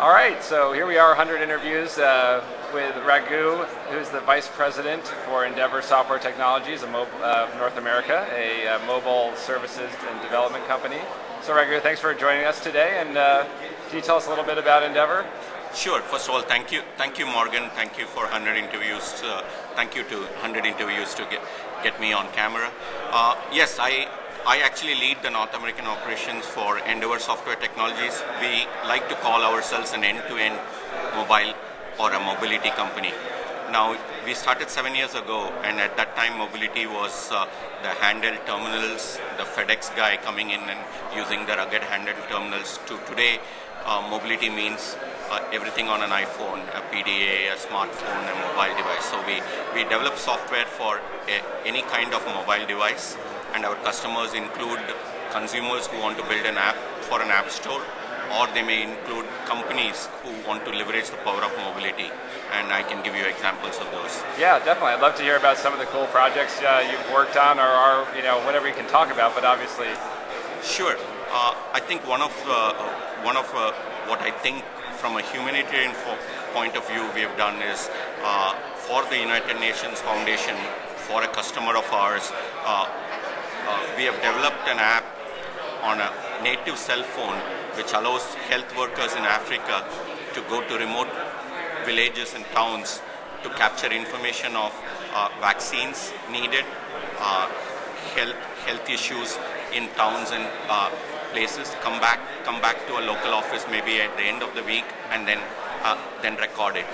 All right, so here we are, 100 interviews with Raghu, who's the Vice President for Endeavour Software Technologies of North America, a mobile services and development company. So Raghu, thanks for joining us today, and can you tell us a little bit about Endeavour? Sure. First of all, thank you, Morgan. Thank you for 100 interviews. Thank you to 100 interviews to get me on camera. Yes, I actually lead the North American operations for Endeavour Software Technologies. We like to call ourselves an end-to-end mobile or a mobility company. Now, we started 7 years ago, and at that time mobility was the handheld terminals, the FedEx guy coming in and using the rugged handheld terminals, to today mobility means everything on an iPhone, a PDA, a smartphone, a mobile device. So we develop software for any kind of mobile device, and our customers include consumers who want to build an app for an app store, or they may include companies who want to leverage the power of mobility, and I can give you examples of those. Yeah, definitely. I'd love to hear about some of the cool projects you've worked on, or whatever you can talk about, but obviously. Sure. I think one of what I think from a humanitarian point of view we have done is for the United Nations Foundation, for a customer of ours, we have developed an app on a native cell phone which allows health workers in Africa to go to remote villages and towns to capture information of vaccines needed, health issues in towns and places, come back to a local office maybe at the end of the week, and then record it.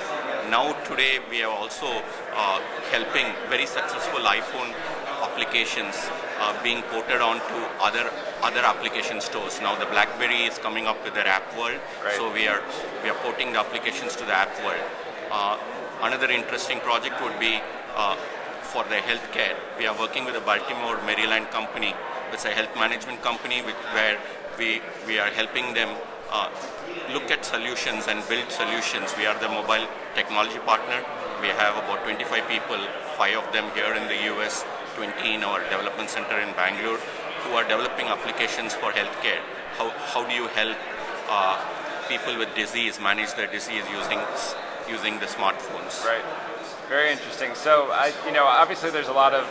Now today we are also helping very successful iPhone applications being ported onto other application stores. Now the BlackBerry is coming up with their App World, right. So we are porting the applications to the App World. Another interesting project would be for the healthcare. We are working with a Baltimore, Maryland company. It's a health management company where we are helping them look at solutions and build solutions. We are the mobile technology partner. We have about 25 people, 5 of them here in the US, 20 in our development center in Bangalore, who are developing applications for healthcare. How do you help people with disease manage their disease using the smartphones? Right. Very interesting. So obviously there's a lot of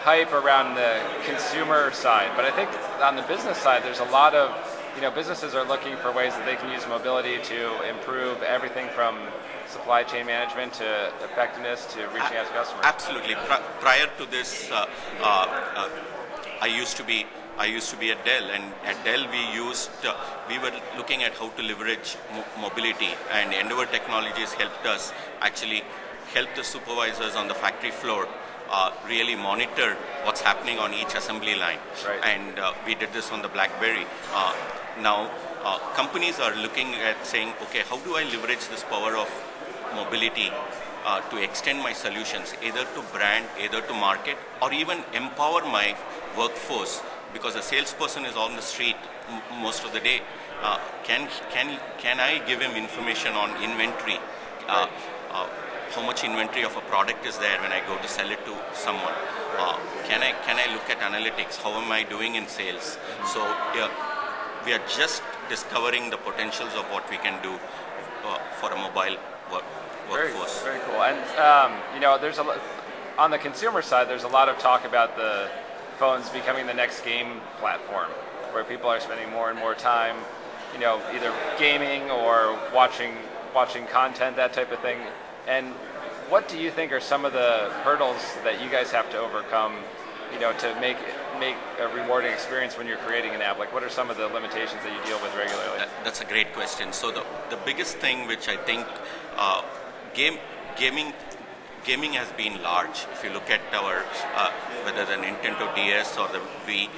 hype around the consumer side, but I think on the business side there's a lot of businesses are looking for ways that they can use mobility to improve everything from supply chain management to effectiveness to reaching out to customers. Absolutely. Prior to this, I used to be at Dell, and at Dell we were looking at how to leverage mobility, and Endeavour Technologies helped us actually help the supervisors on the factory floor really monitor what's happening on each assembly line. Right. And we did this on the BlackBerry. Now companies are looking at saying, okay, how do I leverage this power of mobility to extend my solutions, either to brand, either to market, or even empower my workforce, because a salesperson is on the street most of the day. Can I give him information on inventory? How much inventory of a product is there when I go to sell it to someone? Can I look at analytics? How am I doing in sales? So we are just discovering the potentials of what we can do for a mobile workforce. Very cool. And there's on the consumer side, there's a lot of talk about the phones becoming the next game platform, where people are spending more and more time, either gaming or watching content, that type of thing. And what do you think are some of the hurdles that you guys have to overcome, to make a rewarding experience when you're creating an app? Like, what are some of the limitations that you deal with regularly? That's a great question. So the biggest thing which I think gaming has been large. If you look at our whether the Nintendo DS or the Wii,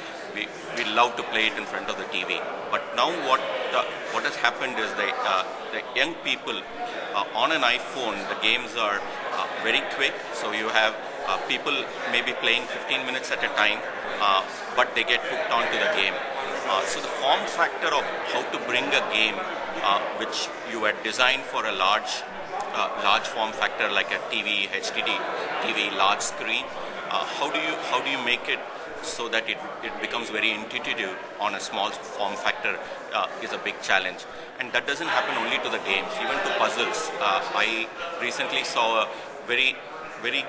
we love to play it in front of the TV. But now what has happened is the young people on an iPhone, the games are very quick. So you have people maybe playing 15 minutes at a time, but they get hooked onto the game. So the form factor of how to bring a game which you had designed for a large form factor like a TV, HDD TV, large screen, how do you make it so that it becomes very intuitive on a small form factor is a big challenge. And that doesn't happen only to the games, even to puzzles. I recently saw a very, very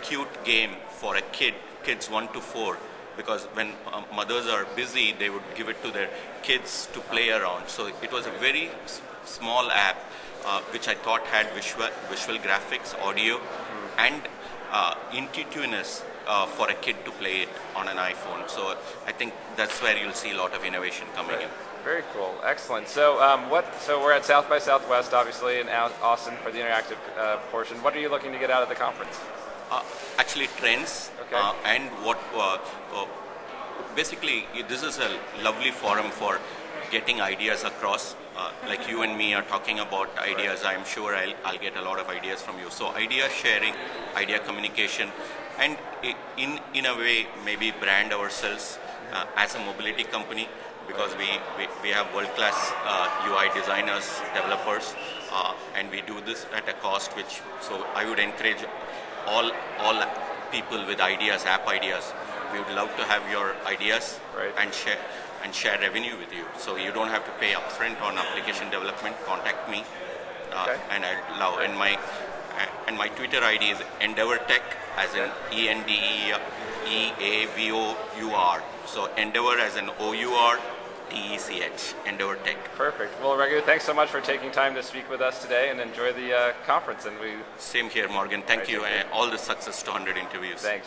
cute game for kids 1 to 4, because when mothers are busy, they would give it to their kids to play around. So it was a very small app, which I thought had visual graphics, audio, and intuitiveness for a kid to play it on an iPhone. So I think that's where you'll see a lot of innovation coming in. Very cool, excellent. So so we're at South by Southwest, obviously, in Austin for the interactive portion. What are you looking to get out of the conference? Actually, trends, okay. And what basically this is a lovely forum for getting ideas across. Like you and me are talking about ideas, I'm sure I'll get a lot of ideas from you. So idea sharing, idea communication, and in a way maybe brand ourselves as a mobility company, because we have world-class UI designers, developers, and we do this at a cost which, so I would encourage all people with ideas, app ideas. We would love to have your ideas, right, and share revenue with you. So you don't have to pay upfront on application development. Contact me, okay. And I love, and my Twitter ID is Endeavour Tech, as in ENDEAVOUR. So Endeavour as in OURTECH, Endeavour Tech. Perfect. Well, Raghu, thanks so much for taking time to speak with us today, and enjoy the conference. And Same here, Morgan. Thank you, and all the success to 100 interviews. Thanks.